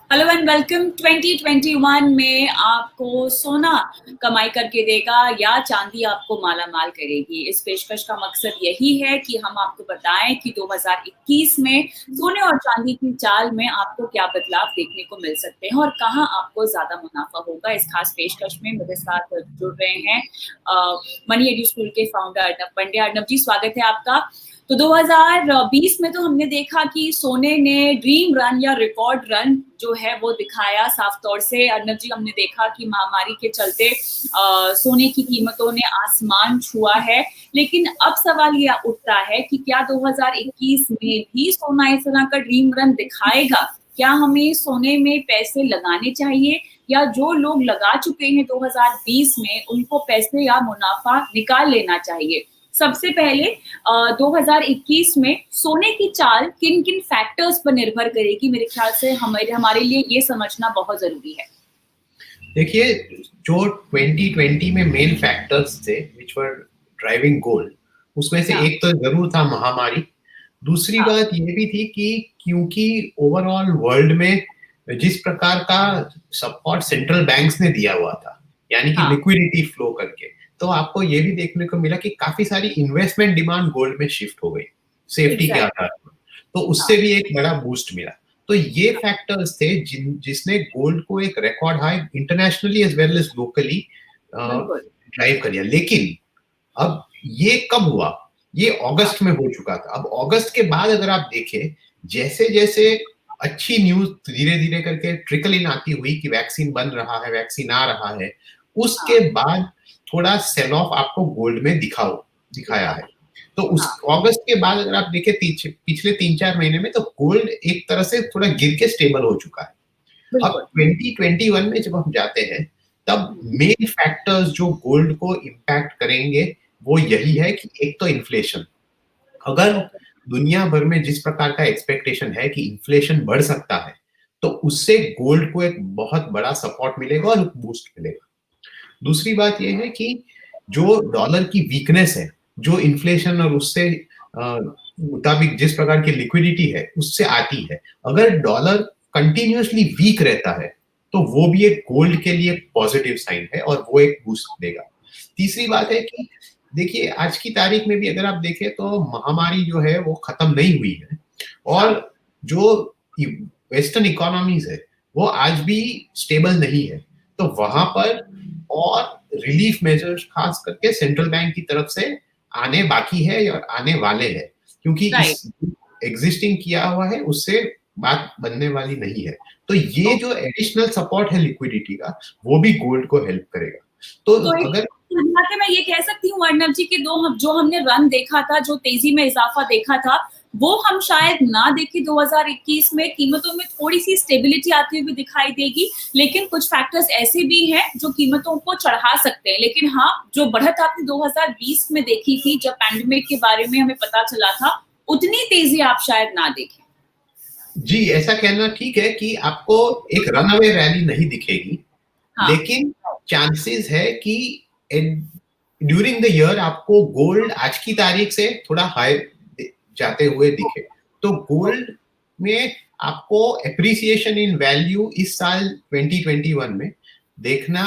Hello and welcome. 2021 में आपको सोना कमाई करके देगा या चांदी आपको माला माल करेगी। इस पेशकश का मकसद यही है कि हम आपको बताएं कि 2021 में सोने और चांदी की चाल में आपको क्या बदलाव देखने को मिल सकते हैं और कहां आपको ज्यादा मुनाफा होगा। इस खास पेशकश में मेरे साथ जुड़ रहे हैं मनी एडू स्कूल के फाउंडर अर्नब पंड्या। अर्नब जी, स्वागत है आपका। तो 2020 में तो हमने देखा कि सोने ने ड्रीम रन या रिकॉर्ड रन जो है वो दिखाया साफ तौर से। अर्नब जी, हमने देखा कि महामारी के चलते सोने की कीमतों ने आसमान छुआ है। लेकिन अब सवाल ये उठता है कि क्या 2021 में भी सोना इस तरह का ड्रीम रन दिखाएगा? क्या हमें सोने में पैसे लगाने चाहिए या जो लोग लगा चुके हैं 2020 में उनको पैसे या मुनाफा निकाल लेना चाहिए? सबसे पहले 2021 में सोने की चाल किन किन फैक्टर्स पर निर्भर करेगी? मेरे ख्याल से हमारे लिए ये समझना बहुत जरूरी है। देखिए, जो 2020 में मेन फैक्टर्स थे विच वर ड्राइविंग गोल्ड, उसमें से एक तो जरूर था महामारी। दूसरी बात ये भी थी कि क्योंकि ओवरऑल वर्ल्ड में जिस प्रकार का सपोर्ट सेंट्रल बैंक्स ने दिया हुआ था, यानी कि लिक्विडिटी फ्लो करके, तो आपको ये भी देखने को मिला कि काफी सारी इन्वेस्टमेंट डिमांड गोल्ड में शिफ्ट हो गई सेफ्टी के आधार पर। तो उससे भी एक बड़ा बूस्ट मिला। तो ये फैक्टर्स थे जिसने गोल्ड को एक record high internationally as well as locally drive कर दिया। लेकिन अब ये कब हुआ? ये अगस्त में हो चुका था। अब अगस्त के बाद अगर आप देखें, जैसे जैसे अच्छी न्यूज धीरे धीरे करके ट्रिकल इन आती हुई कि वैक्सीन बन रहा है, वैक्सीन आ रहा है, उसके बाद थोड़ा सेल ऑफ आपको गोल्ड में दिखाया है। तो उस अगस्त के बाद अगर आप देखें पिछले 3-4 महीने में, तो गोल्ड एक तरह से थोड़ा गिर के स्टेबल हो चुका है। अब 2021 में जब हम जाते हैं, तब मेन फैक्टर्स जो गोल्ड को इम्पैक्ट करेंगे वो यही है कि एक तो इन्फ्लेशन। अगर दुनिया भर में जिस प्रकार का एक्सपेक्टेशन है कि इन्फ्लेशन बढ़ सकता है, तो उससे गोल्ड को एक बहुत बड़ा सपोर्ट मिलेगा और बूस्ट मिलेगा। दूसरी बात यह है कि जो डॉलर की वीकनेस है, जो इन्फ्लेशन और उससे मुताबिक जिस प्रकार की लिक्विडिटी है उससे आती है, अगर डॉलर कंटिन्यूअसली वीक रहता है तो वो भी एक गोल्ड के लिए पॉजिटिव साइन है और वो एक बूस्ट देगा। तीसरी बात है कि देखिए, आज की तारीख में भी अगर आप देखें तो महामारी जो है वो खत्म नहीं हुई है और जो वेस्टर्न इकोनॉमीज है वो आज भी स्टेबल नहीं है। तो वहां पर और रिलीफ मेजर्स खास करके सेंट्रल बैंक की तरफ से आने बाकी है और आने वाले हैं, क्योंकि इस एग्जिस्टिंग किया हुआ है उससे बात बनने वाली नहीं है। तो ये जो एडिशनल सपोर्ट है लिक्विडिटी का, वो भी गोल्ड को हेल्प करेगा। तो अगर मैं ये कह सकती हूँ अर्नब जी कि जो हमने रन देखा था, जो तेजी में इजाफा देखा था, वो हम शायद ना देखें 2021 में। कीमतों में थोड़ी सी स्टेबिलिटी आती हुई दिखाई देगी, लेकिन कुछ फैक्टर्स ऐसे भी हैं जो कीमतों को चढ़ा सकते हैं। लेकिन हाँ, जो बढ़त आपने 2020 में देखी थी, जब पैंडेमिक के बारे में हमें पता चला था, उतनी तेजी आप शायद ना देखें। जी, ऐसा कहना ठीक है कि आपको एक रनअवे रैली नहीं दिखेगी, लेकिन चांसेस है कि ड्यूरिंग द ईयर आपको गोल्ड आज की तारीख से थोड़ा हाई जाते हुए दिखे। तो गोल्ड में आपको एप्रिसिएशन इन वैल्यू इस साल 2021 में देखना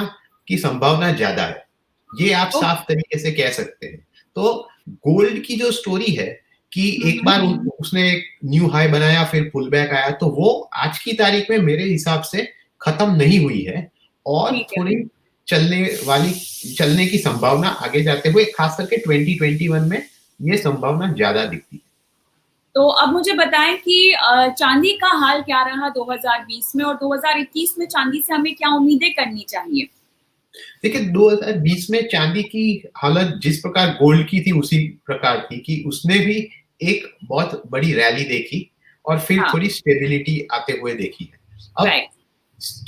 की संभावना ज्यादा है, ये आप साफ तरीके से कह सकते हैं। तो गोल्ड की जो स्टोरी है कि एक बार उसने एक न्यू हाई बनाया, फिर पुल बैक आया, तो वो आज की तारीख में मेरे हिसाब से खत्म नहीं हुई है और थोड़ी चलने की संभावना आगे जाते हुए, खास करके 2021 में ये संभावना ज्यादा दिखती है। तो अब मुझे बताएं कि चांदी का हाल क्या रहा 2020 में और 2021 में चांदी से हमें क्या उम्मीदें करनी चाहिए? देखिए, 2020 में चांदी की हालत जिस प्रकार गोल्ड की थी उसी प्रकार थी कि उसने भी एक बहुत बड़ी रैली देखी और फिर थोड़ी स्टेबिलिटी आते हुए देखी है। अब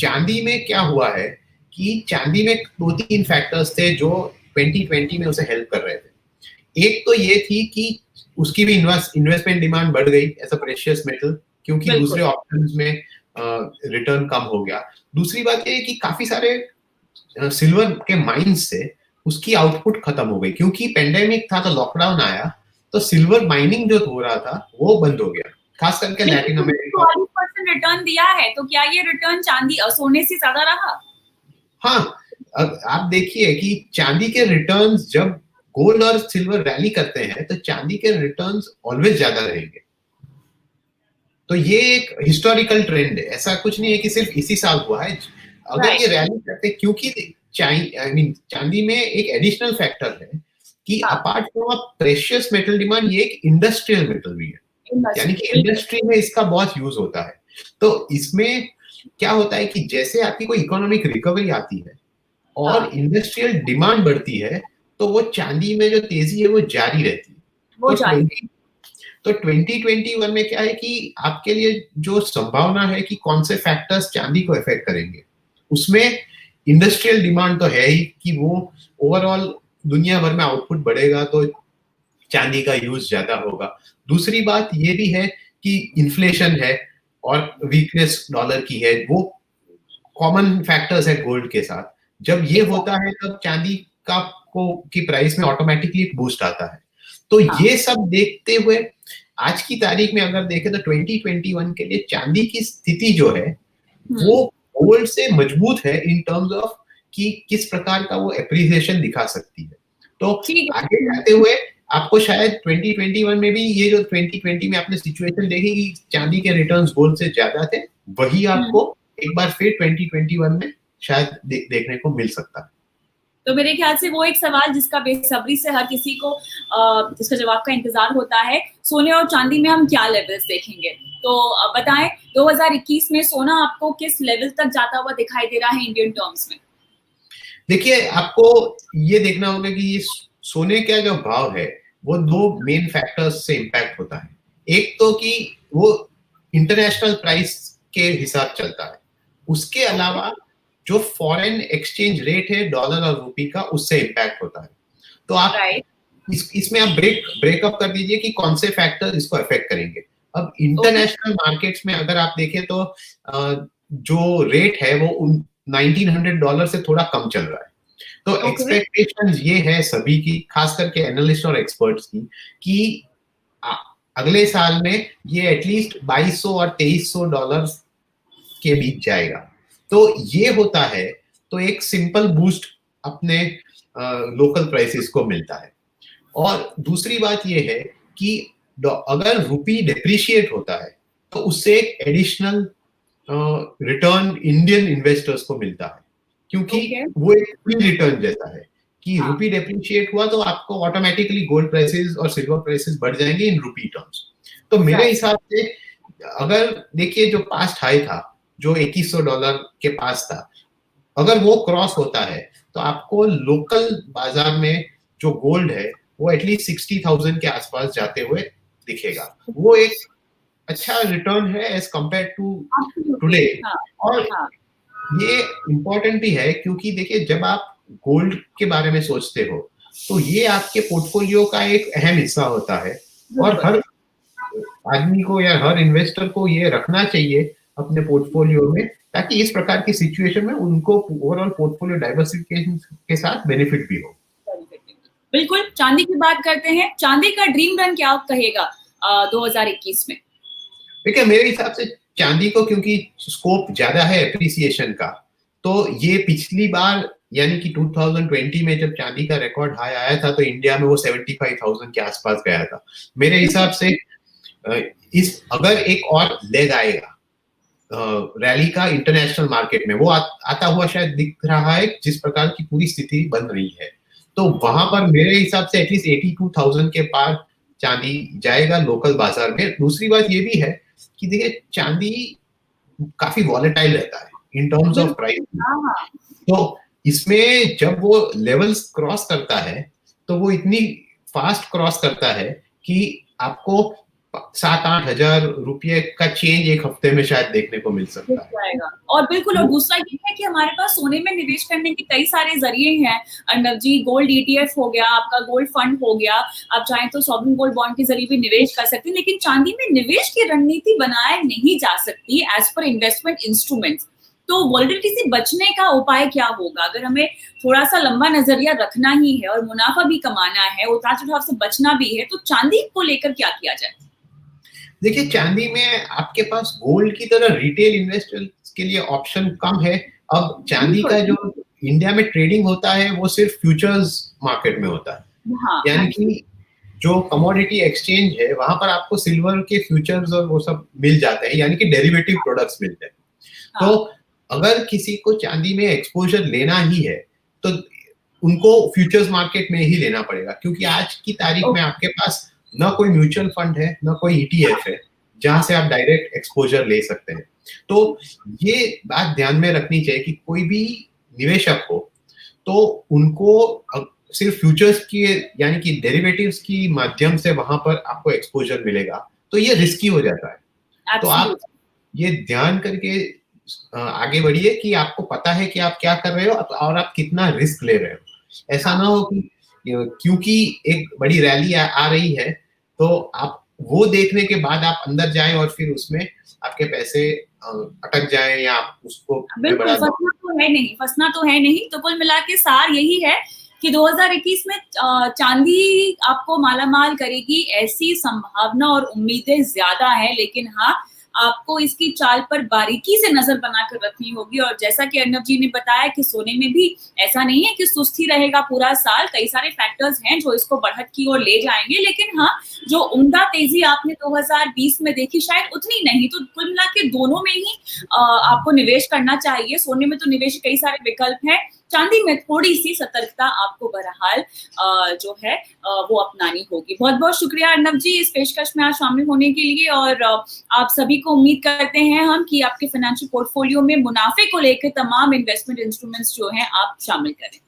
चांदी में क्या हुआ है कि चांदी में 2-3 फैक्टर्स थे जो 2020 में उसे हेल्प कर रहे थे। एक तो ये थी कि उसकी भी इन्वेस्टमेंट डिमांड बढ़ गई एज अ प्रेशियस मेटल, क्योंकि दूसरे ऑप्शंस में रिटर्न कम हो गया। दूसरी बात ये कि काफी सारे सिल्वर के माइंस से उसकी आउटपुट खत्म हो गई, क्योंकि पेंडेमिक था तो लॉकडाउन आया, तो सिल्वर माइनिंग जो हो रहा था वो बंद हो गया, खास करके लैटिन अमेरिका 40% रिटर्न दिया है, तो क्या ये रिटर्न चांदी सोने से ज्यादा रहा? हाँ, आप देखिए कि चांदी के रिटर्न्स जब गोल्ड और सिल्वर रैली करते हैं तो चांदी के रिटर्न्स ऑलवेज ज्यादा रहेंगे। तो ये एक हिस्टोरिकल ट्रेंड है, ऐसा कुछ नहीं है कि सिर्फ इसी साल हुआ है। अगर ये रैली करते, क्योंकि चांदी में एक एडिशनल फैक्टर है कि apart from precious metal demand, ये एक इंडस्ट्रियल मेटल भी है, यानी कि इंडस्ट्री में इसका बहुत यूज होता है। तो इसमें क्या होता है कि जैसे आपकी कोई इकोनॉमिक रिकवरी आती है और इंडस्ट्रियल डिमांड बढ़ती है, तो वो चांदी में जो तेजी है वो जारी रहती है। तो 2021 में क्या है कि आपके लिए जो संभावना है कि कौन से फैक्टर्स चांदी को इफेक्ट करेंगे, उसमें इंडस्ट्रियल डिमांड तो है ही कि वो ओवरऑल दुनिया भर में आउटपुट बढ़ेगा तो चांदी का यूज ज्यादा होगा। दूसरी बात ये भी है कि इन्फ्लेशन है और वीकनेस डॉलर की है, वो कॉमन फैक्टर्स है गोल्ड के साथ। जब ये होता है तब चांदी की प्राइस में ऑटोमेटिकली बूस्ट आता है। तो ये सब देखते हुए आज की तारीख में अगर देखें तो 2021 के लिए चांदी की स्थिति जो है वो गोल्ड से मजबूत है इन टर्म्स ऑफ कि किस प्रकार का वो एप्रिसिएशन दिखा सकती है। तो आगे जाते हुए आपको शायद 2021 में भी ये जो 2020 में आपने सिचुएशन देखी कि चांदी के रिटर्न्स गोल्ड से ज्यादा थे, वही आपको एक बार फिर 2021 में शायद देखने को मिल सकता है। तो मेरे ख्याल से वो एक सवाल जिसका बेसब्री से हर किसी को जिसका जवाब का इंतजार होता है, सोने और चांदी में हम क्या लेवल्स देखेंगे? तो बताएं 2021 में सोना आपको किस लेवल तक जाता हुआ दिखाई दे रहा है इंडियन टर्म्स में? देखिए, आपको ये देखना होगा कि ये सोने का जो भाव है वो दो मेन फैक्टर्स से इम्पैक्ट होता है। एक तो कि वो इंटरनेशनल प्राइस के हिसाब चलता है, उसके अलावा जो फॉरेन एक्सचेंज रेट है डॉलर और रुपी का, उससे इम्पैक्ट होता है। तो आप इसमें आप ब्रेकअप कर दीजिए कि कौन से फैक्टर इसको अफेक्ट करेंगे। अब इंटरनेशनल मार्केट्स में अगर आप देखें तो जो रेट है वो $1900 से थोड़ा कम चल रहा है। तो एक्सपेक्टेशंस ये है सभी की, खास करके एनालिस्ट और एक्सपर्ट्स की, कि अगले साल में ये एटलीस्ट $2200 और $2300 के बीच जाएगा। तो ये होता है तो एक सिंपल बूस्ट अपने लोकल प्राइसेस को मिलता है। और दूसरी बात ये है कि अगर रुपी डिप्रिशिएट होता है तो उससे एक एडिशनल रिटर्न इंडियन इन्वेस्टर्स को मिलता है, क्योंकि वो एक फ्री रिटर्न जैसा है कि रुपी डिप्रिशिएट हुआ तो आपको ऑटोमेटिकली गोल्ड प्राइसेस और सिल्वर प्राइसेस बढ़ जाएंगे इन रुपी टर्म्स। तो मेरे हिसाब से अगर देखिए जो पास्ट हाई था जो $2100 के पास था, अगर वो क्रॉस होता है तो आपको लोकल बाजार में जो गोल्ड है वो एटलीस्ट 60,000 के आसपास जाते हुए दिखेगा। वो एक अच्छा रिटर्न है एज कंपेयर टू टुडे। और ये इम्पोर्टेंट भी है क्योंकि देखिए जब आप गोल्ड के बारे में सोचते हो तो ये आपके पोर्टफोलियो का एक अहम हिस्सा होता है और हर आदमी को या हर इन्वेस्टर को ये रखना चाहिए अपने पोर्टफोलियो में, ताकि इस प्रकार की सिचुएशन में उनको ओवरऑल पोर्टफोलियो डाइवर्सिफिकेशन के साथ बेनिफिट भी हो। बिल्कुल, चांदी की बात करते हैं। चांदी का ड्रीम रन क्या कहेगा 2021 में? देखिए मेरे हिसाब से चांदी को क्योंकि स्कोप ज्यादा है एप्रिसिएशन का, तो ये पिछली बार यानी कि 2020 में जब चांदी का रिकॉर्ड हाई आया था तो इंडिया में वो 75,000 के आसपास गया था। मेरे हिसाब से इस अगर एक और लेग आएगा रैली का इंटरनेशनल मार्केट में, वो आता हुआ शायद दिख रहा है जिस प्रकार की पूरी स्थिति बन रही है, तो वहां पर मेरे हिसाब से एटलीस्ट 82,000 के पार चांदी जाएगा लोकल बाजार में। दूसरी बात ये भी है कि देखिए चांदी काफी वॉलेटाइल रहता है इन टर्म्स ऑफ प्राइस, तो इसमें जब वो लेवल्स क्रॉस करता है तो वो इतनी फास्ट क्रॉस करता है कि आपको 7-8 हजार रुपये का चेंज एक हफ्ते में शायद देखने को मिल सकता है। और बिल्कुल, और दूसरा ये है कि हमारे पास सोने में निवेश करने के कई सारे जरिए हैं अर्नब जी। गोल्ड ETF हो गया, आपका गोल्ड फंड हो गया, आप चाहें तो सॉवरेन गोल्ड बॉन्ड के जरिए भी निवेश कर सकते हैं। लेकिन चांदी में निवेश की रणनीति बनाए नहीं जा सकती एज पर इन्वेस्टमेंट इंस्ट्रूमेंट्स। तो वॉलेटिलिटी से बचने का उपाय क्या होगा? अगर हमें थोड़ा सा लंबा नजरिया रखना ही है और मुनाफा भी कमाना है, उतार चढ़ाव से बचना भी है, तो चांदी को लेकर क्या किया जाए? देखिए चांदी में आपके पास गोल्ड की तरह रिटेल इन्वेस्टर्स के लिए ऑप्शन कम है। अब चांदी का जो इंडिया में ट्रेडिंग होता है वो सिर्फ फ्यूचर्स मार्केट में होता है, हाँ, यानी कि जो कमोडिटी एक्सचेंज है वहां पर आपको सिल्वर के फ्यूचर्स और वो सब मिल जाते हैं, यानी कि डेरिवेटिव प्रोडक्ट्स मिलते हैं। हाँ, तो अगर किसी को चांदी में एक्सपोजर लेना ही है तो उनको फ्यूचर्स मार्केट में ही लेना पड़ेगा, क्योंकि आज की तारीख में आपके पास ना कोई म्यूचुअल फंड है ना कोई ईटीएफ है जहां से आप डायरेक्ट एक्सपोजर ले सकते हैं। तो ये बात ध्यान में रखनी चाहिए कि कोई भी निवेशक हो तो उनको सिर्फ फ्यूचर्स की यानी कि डेरिवेटिव्स की माध्यम से वहां पर आपको एक्सपोजर मिलेगा, तो ये रिस्की हो जाता है। तो आप ये ध्यान करके आगे बढ़िए कि आपको पता है कि आप क्या कर रहे हो और आप कितना रिस्क ले रहे हो। ऐसा ना हो कि क्योंकि एक बड़ी रैली आ रही है तो आप वो देखने के बाद आप अंदर जाएं और फिर उसमें आपके पैसे अटक जाएं या आप उसको बिल्कुल फंसना तो है नहीं। तो कुल मिला के सार यही है कि 2021 में चांदी आपको मालामाल करेगी, ऐसी संभावना और उम्मीदें ज्यादा है, लेकिन हाँ आपको इसकी चाल पर बारीकी से नजर बनाकर रखनी होगी। और जैसा कि अर्नब जी ने बताया कि सोने में भी ऐसा नहीं है कि सुस्ती रहेगा पूरा साल, कई सारे फैक्टर्स हैं जो इसको बढ़त की ओर ले जाएंगे, लेकिन हाँ जो उम्दा तेजी आपने 2020 में देखी शायद उतनी नहीं। तो कुल मिला के दोनों में ही आपको निवेश करना चाहिए। सोने में तो निवेश कई सारे विकल्प हैं, चांदी में थोड़ी सी सतर्कता आपको बहरहाल जो है वो अपनानी होगी। बहुत बहुत शुक्रिया अर्नब जी इस पेशकश में आज शामिल होने के लिए, और आप सभी को उम्मीद करते हैं हम कि आपके फाइनेंशियल पोर्टफोलियो में मुनाफे को लेकर तमाम इन्वेस्टमेंट इंस्ट्रूमेंट्स जो हैं आप शामिल करें।